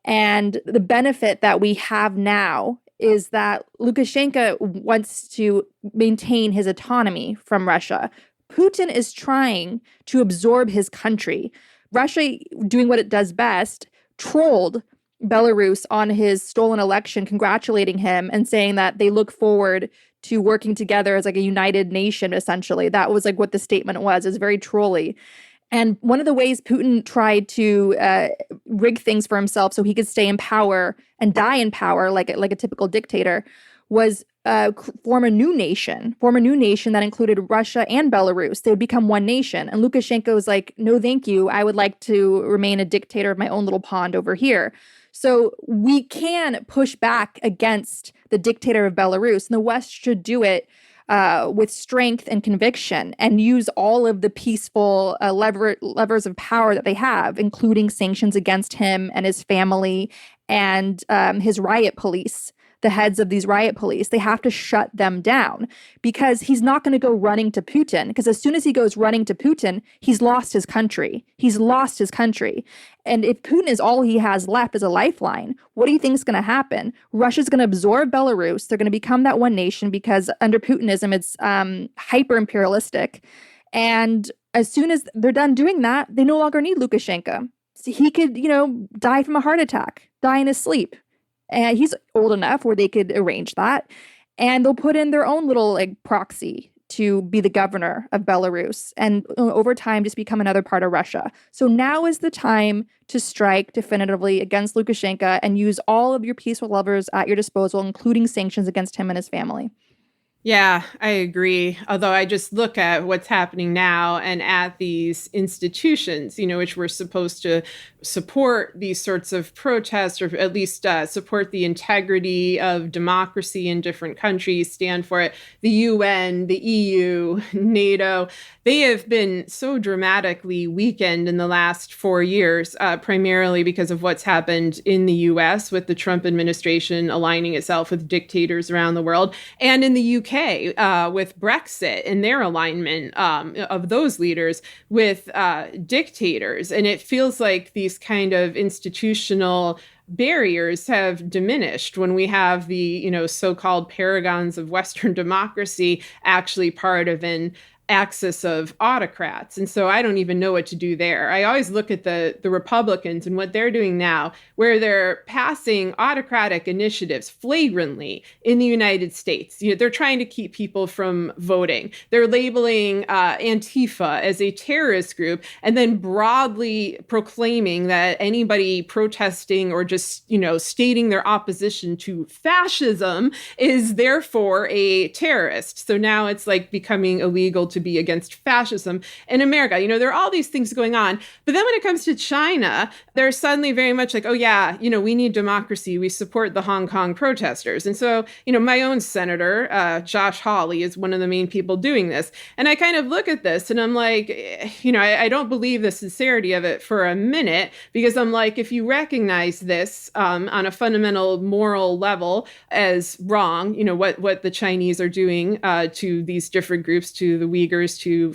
And the benefit that we have now is that Lukashenko wants to maintain his autonomy from Russia. Putin is trying to absorb his country. Russia, doing what it does best, trolled Belarus on his stolen election, congratulating him and saying that they look forward to working together as like a united nation, essentially. That was like what the statement was. It was very trolly. And one of the ways Putin tried to rig things for himself so he could stay in power and die in power like a typical dictator was form a new nation that included Russia and Belarus. They would become one nation. And Lukashenko was like, no, thank you. I would like to remain a dictator of my own little pond over here. So we can push back against the dictator of Belarus, and the West should do it with strength and conviction and use all of the peaceful levers of power that they have, including sanctions against him and his family and his riot police. The heads of these riot police, they have to shut them down because he's not going to go running to Putin, because as soon as he goes running to Putin, he's lost his country. And if Putin is all he has left as a lifeline, what do you think is going to happen? Russia's going to absorb Belarus. They're going to become that one nation because under Putinism, it's hyper-imperialistic. And as soon as they're done doing that, they no longer need Lukashenko. So he could, die from a heart attack, die in his sleep. And he's old enough where they could arrange that. And they'll put in their own little proxy to be the governor of Belarus and over time just become another part of Russia. So now is the time to strike definitively against Lukashenko and use all of your peaceful levers at your disposal, including sanctions against him and his family. Yeah, I agree. Although I just look at what's happening now and at these institutions, which were supposed to support these sorts of protests, or at least support the integrity of democracy in different countries, stand for it. The UN, the EU, NATO, they have been so dramatically weakened in the last 4 years, primarily because of what's happened in the US with the Trump administration aligning itself with dictators around the world, and in the UK with Brexit and their alignment of those leaders with dictators. And it feels like these kind of institutional barriers have diminished when we have the, so-called paragons of Western democracy actually part of an axis of autocrats. And so I don't even know what to do there. I always look at the Republicans and what they're doing now, where they're passing autocratic initiatives flagrantly in the United States. They're trying to keep people from voting. They're labeling Antifa as a terrorist group and then broadly proclaiming that anybody protesting or just, stating their opposition to fascism is therefore a terrorist. So now it's like becoming illegal to be against fascism in America. There are all these things going on. But then when it comes to China, they're suddenly very much like, oh yeah, we need democracy. We support the Hong Kong protesters. And so, my own senator, Josh Hawley, is one of the main people doing this. And I kind of look at this and I'm like, I don't believe the sincerity of it for a minute, because I'm like, if you recognize this on a fundamental moral level as wrong, what the Chinese are doing to these different groups, to the Uyghurs, to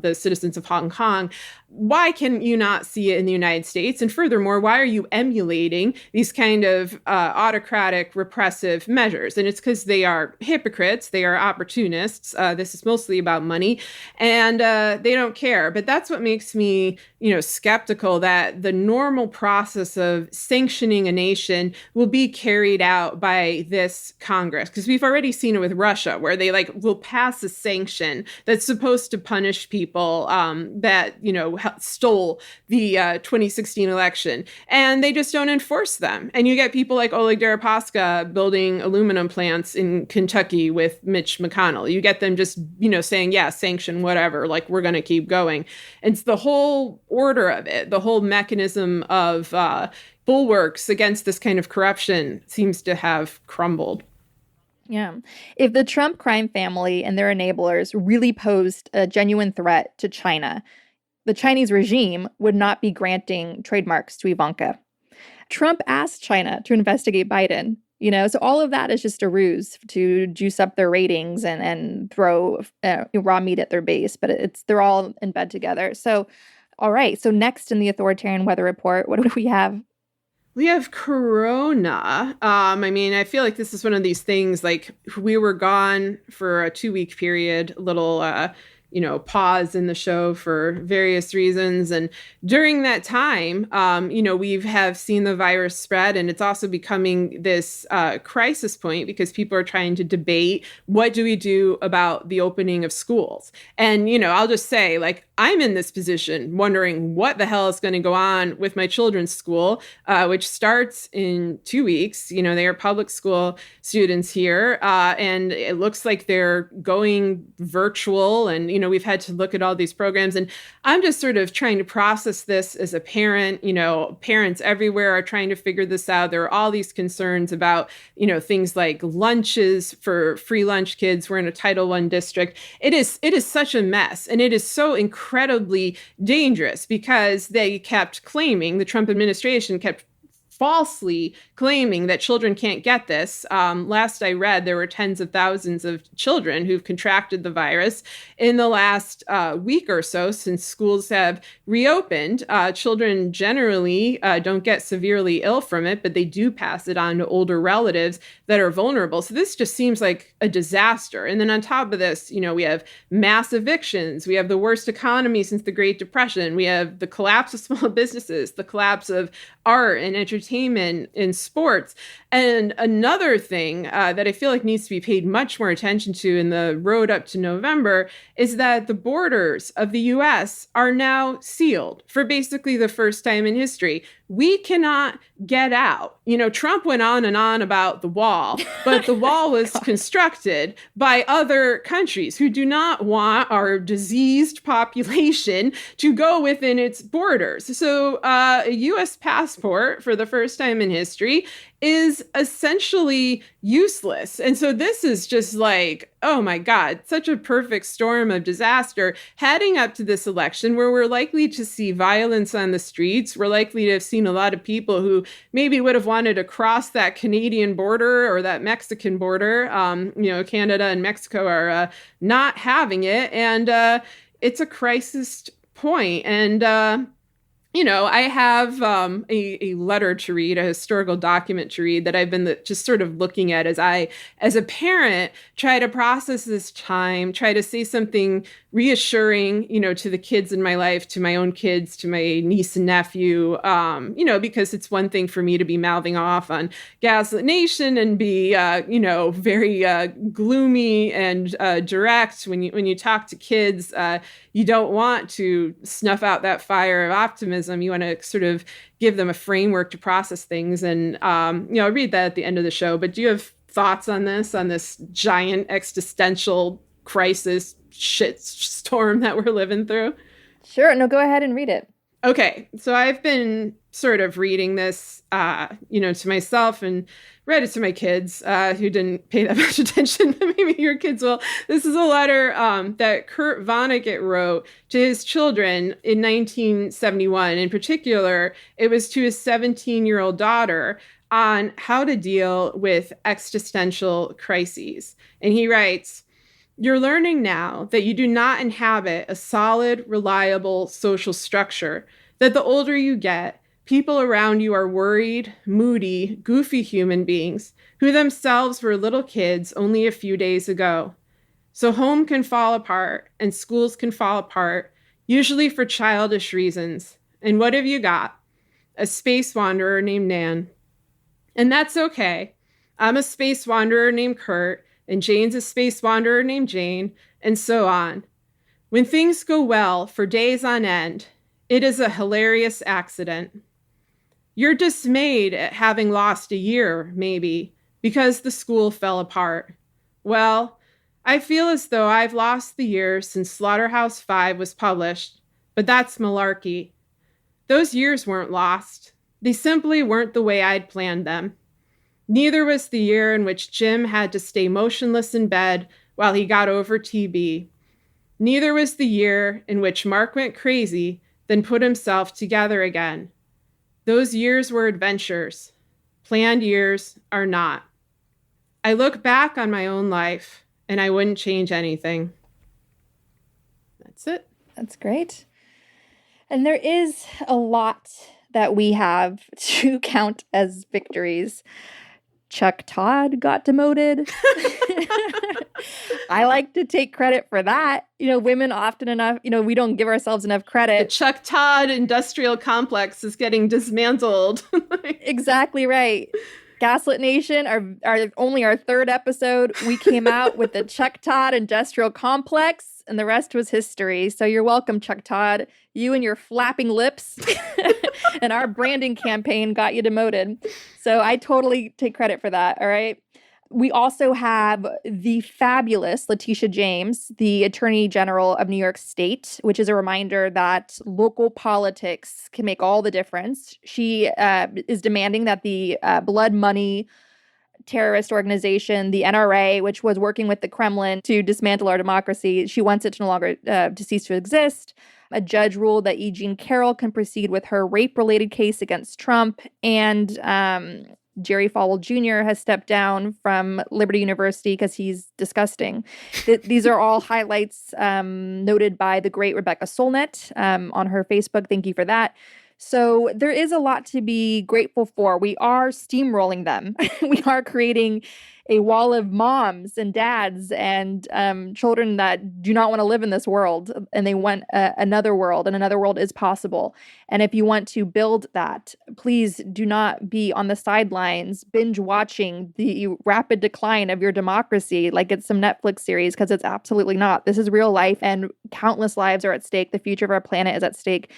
the citizens of Hong Kong, why can you not see it in the United States? And furthermore, why are you emulating these kind of autocratic, repressive measures? And it's because they are hypocrites, they are opportunists. This is mostly about money, and they don't care. But that's what makes me, skeptical that the normal process of sanctioning a nation will be carried out by this Congress. Because we've already seen it with Russia, where they will pass a sanction that's supposed to punish people that, stole the 2016 election, and they just don't enforce them. And you get people like Oleg Deripaska building aluminum plants in Kentucky with Mitch McConnell. You get them just, saying, yeah, sanction, whatever, like we're going to keep going. It's the whole order of it, the whole mechanism of bulwarks against this kind of corruption seems to have crumbled. Yeah. If the Trump crime family and their enablers really posed a genuine threat to China, the Chinese regime would not be granting trademarks to Ivanka. Trump asked China to investigate Biden, so all of that is just a ruse to juice up their ratings and throw raw meat at their base, but they're all in bed together. So, all right. So next in the authoritarian weather report, what do we have? We have Corona. I feel like this is one of these things, like we were gone for a 2-week period, a little pause in the show for various reasons. And during that time, we have seen the virus spread, and it's also becoming this crisis point because people are trying to debate, what do we do about the opening of schools? And, I'll just say, I'm in this position wondering what the hell is going to go on with my children's school, which starts in 2 weeks. They are public school students here, and it looks like they're going virtual. And, we've had to look at all these programs. And I'm just sort of trying to process this as a parent. Parents everywhere are trying to figure this out. There are all these concerns about, things like lunches for free lunch kids. We're in a Title I district. It is such a mess. And it is so incredibly dangerous because the Trump administration kept falsely claiming that children can't get this. Last I read, there were tens of thousands of children who've contracted the virus in the last week or so since schools have reopened. Children generally don't get severely ill from it, but they do pass it on to older relatives that are vulnerable. So this just seems like a disaster. And then on top of this, we have mass evictions. We have the worst economy since the Great Depression. We have the collapse of small businesses, the collapse of art and entertainment and sports. And another thing that I feel like needs to be paid much more attention to in the road up to November is that the borders of the US are now sealed for basically the first time in history. we cannot get out. Trump went on and on about the wall, but the wall was constructed by other countries who do not want our diseased population to go within its borders. So a US passport, for the first time in history, is essentially useless. And so this is just like, oh my God, such a perfect storm of disaster heading up to this election where we're likely to see violence on the streets. We're likely to have seen a lot of people who maybe would have wanted to cross that Canadian border or that Mexican border. Canada and Mexico are not having it. And it's a crisis point. And I have a letter to read, a historical document to read that I've been just sort of looking at as a parent, try to process this time, try to say something reassuring, to the kids in my life, to my own kids, to my niece and nephew, because it's one thing for me to be mouthing off on Gaslit Nation and be, very gloomy and direct. When you talk to kids, you don't want to snuff out that fire of optimism. You want to sort of give them a framework to process things. And, I'll read that at the end of the show. But do you have thoughts on this giant existential crisis shit storm that we're living through? Sure. No, go ahead and read it. Okay. So I've been sort of reading this, to myself and read it to my kids who didn't pay that much attention. Maybe your kids will. This is a letter that Kurt Vonnegut wrote to his children in 1971. In particular, it was to his 17-year-old daughter on how to deal with existential crises. And he writes, "You're learning now that you do not inhabit a solid, reliable social structure, that the older you get, people around you are worried, moody, goofy human beings who themselves were little kids only a few days ago. So home can fall apart and schools can fall apart, usually for childish reasons. And what have you got? A space wanderer named Nan. And that's okay. I'm a space wanderer named Kurt, and Jane's a space wanderer named Jane, and so on. When things go well for days on end, it is a hilarious accident. You're dismayed at having lost a year, maybe, because the school fell apart. Well, I feel as though I've lost the year since Slaughterhouse-5 was published, but that's malarkey. Those years weren't lost. They simply weren't the way I'd planned them. Neither was the year in which Jim had to stay motionless in bed while he got over TB. Neither was the year in which Mark went crazy, then put himself together again. Those years were adventures. Planned years are not. I look back on my own life, and I wouldn't change anything." That's it. That's great. And there is a lot that we have to count as victories. Chuck Todd got demoted. I like to take credit for that. Women often enough, we don't give ourselves enough credit. The Chuck Todd industrial complex is getting dismantled. Exactly right. Gaslit Nation, only our third episode, we came out with the Chuck Todd industrial complex, and the rest was history. So you're welcome, Chuck Todd. You and your flapping lips and our branding campaign got you demoted. So I totally take credit for that, all right? We also have the fabulous Letitia James, the Attorney General of New York State, which is a reminder that local politics can make all the difference. She is demanding that the blood money terrorist organization, the NRA, which was working with the Kremlin to dismantle our democracy, she wants it to no longer to cease to exist. A judge ruled that E. Jean Carroll can proceed with her rape-related case against Trump, and Jerry Falwell Jr. has stepped down from Liberty University because he's disgusting. These are all highlights noted by the great Rebecca Solnit on her Facebook. Thank you for that. So there is a lot to be grateful for. We are steamrolling them. We are creating a wall of moms and dads and children that do not want to live in this world, and they want another world, and another world is possible. And if you want to build that, please do not be on the sidelines binge watching the rapid decline of your democracy like it's some Netflix series, because it's absolutely not. This is real life, and countless lives are at stake. The future of our planet is at stake.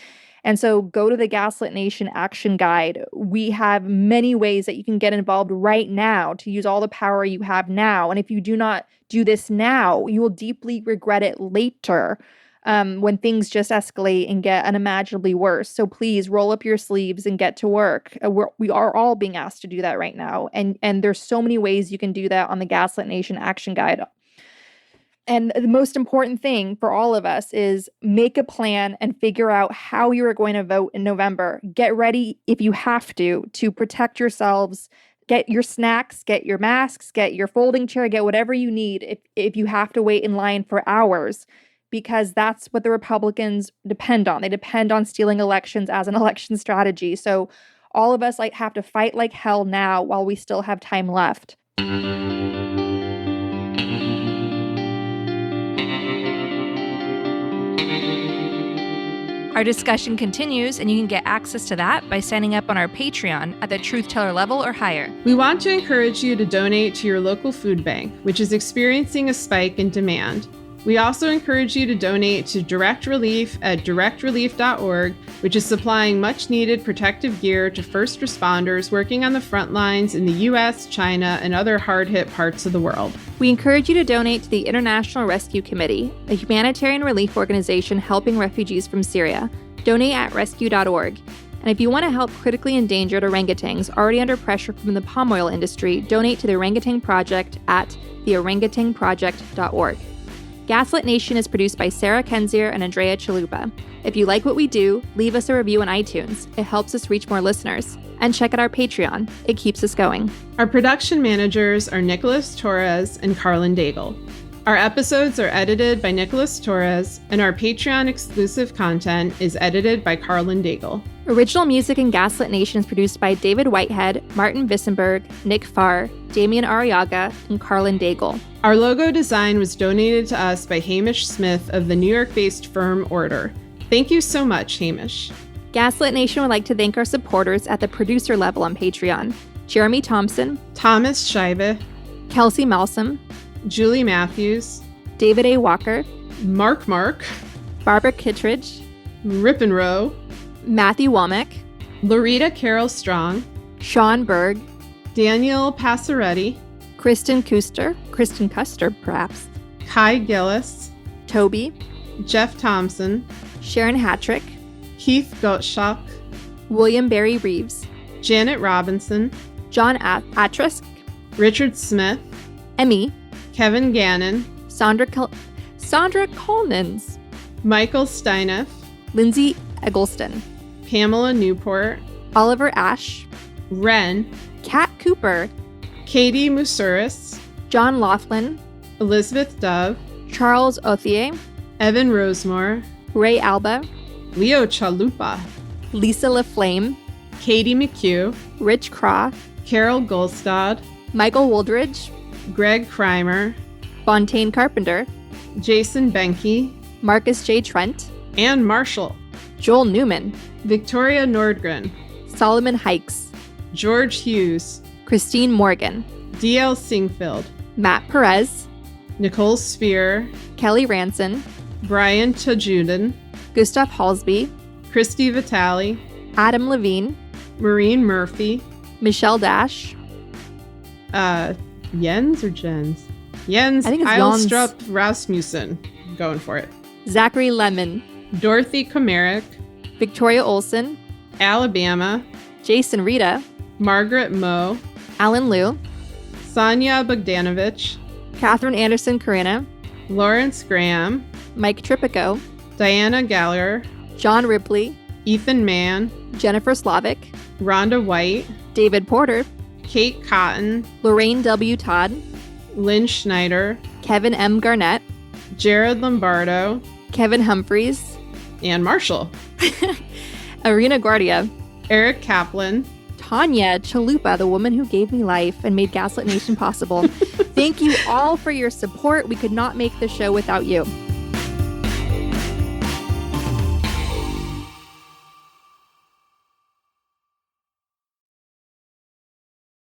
And so go to the Gaslit Nation Action Guide. We have many ways that you can get involved right now to use all the power you have now. And if you do not do this now, you will deeply regret it later, when things just escalate and get unimaginably worse. So please roll up your sleeves and get to work. We are all being asked to do that right now. And there's so many ways you can do that on the Gaslit Nation Action Guide. And the most important thing for all of us is make a plan and figure out how you are going to vote in November. Get ready, if you have to protect yourselves. Get your snacks, get your masks, get your folding chair, get whatever you need if you have to wait in line for hours, because that's what the Republicans depend on. They depend on stealing elections as an election strategy. So all of us have to fight like hell now while we still have time left. Our discussion continues, and you can get access to that by signing up on our Patreon at the Truth Teller level or higher. We want to encourage you to donate to your local food bank, which is experiencing a spike in demand. We also encourage you to donate to Direct Relief at directrelief.org, which is supplying much-needed protective gear to first responders working on the front lines in the US, China, and other hard-hit parts of the world. We encourage you to donate to the International Rescue Committee, a humanitarian relief organization helping refugees from Syria. Donate at rescue.org. And if you want to help critically endangered orangutans already under pressure from the palm oil industry, donate to the Orangutan Project at theorangutanproject.org. Gaslit Nation is produced by Sarah Kenzier and Andrea Chalupa. If you like what we do, leave us a review on iTunes. It helps us reach more listeners. And check out our Patreon. It keeps us going. Our production managers are Nicholas Torres and Carlin Daigle. Our episodes are edited by Nicholas Torres, and our Patreon exclusive content is edited by Carlin Daigle. Original music in Gaslit Nation is produced by David Whitehead, Martin Vissenberg, Nick Farr, Damian Arriaga, and Carlin Daigle. Our logo design was donated to us by Hamish Smith of the New York-based firm Order. Thank you so much, Hamish. Gaslit Nation would like to thank our supporters at the producer level on Patreon: Jeremy Thompson, Thomas Scheibe, Kelsey Malsom, Julie Matthews, David A. Walker, Mark, Barbara Kittredge, Rip and Row, Matthew Womack, Loretta Carroll Strong, Sean Berg, Daniel Passaretti, Kristen Custer, perhaps, Kai Gillis, Toby, Jeff Thompson, Sharon Hattrick, Keith Gottschalk, William Barry Reeves, Janet Robinson, John Atrisk, Richard Smith, Emmy, Kevin Gannon, Sandra Colnins, Michael Steineff, Lindsay Eggleston, Pamela Newport, Oliver Ash, Ren, Kat Cooper, Katie Musuris, John Laughlin, Elizabeth Dove, Charles Othier, Evan Rosemore, Ray Alba, Leo Chalupa, Lisa LaFlame, Katie McHugh, Rich Craw, Carol Golstad, Michael Woldridge, Greg Kreimer, Fontaine Carpenter, Jason Benke, Marcus J. Trent, Ann Marshall, Joel Newman, Victoria Nordgren, Solomon Hikes, George Hughes, Christine Morgan, D.L. Singfield, Matt Perez, Nicole Spear, Kelly Ranson, Brian Tajudin, Gustav Halsby, Christy Vitale, Adam Levine, Maureen Murphy, Michelle Dash, Jens or Jens? Jens I think it's Jens. Eilstrup Rasmussen. I'm going for it. Zachary Lemon, Dorothy Komarick, Victoria Olson, Alabama, Jason Rita, Margaret Moe, Alan Liu, Sonia Bogdanovich, Catherine Anderson Carina, Lawrence Graham, Mike Tripico, Diana Gallagher, John Ripley, Ethan Mann, Jennifer Slavic, Rhonda White, David Porter, Kate Cotton, Lorraine W. Todd, Lynn Schneider, Kevin M. Garnett, Jared Lombardo, Kevin Humphreys, Ann Marshall, Arena Guardia, Eric Kaplan, Tanya Chalupa, the woman who gave me life and made Gaslit Nation possible. Thank you all for your support. We could not make the show without you.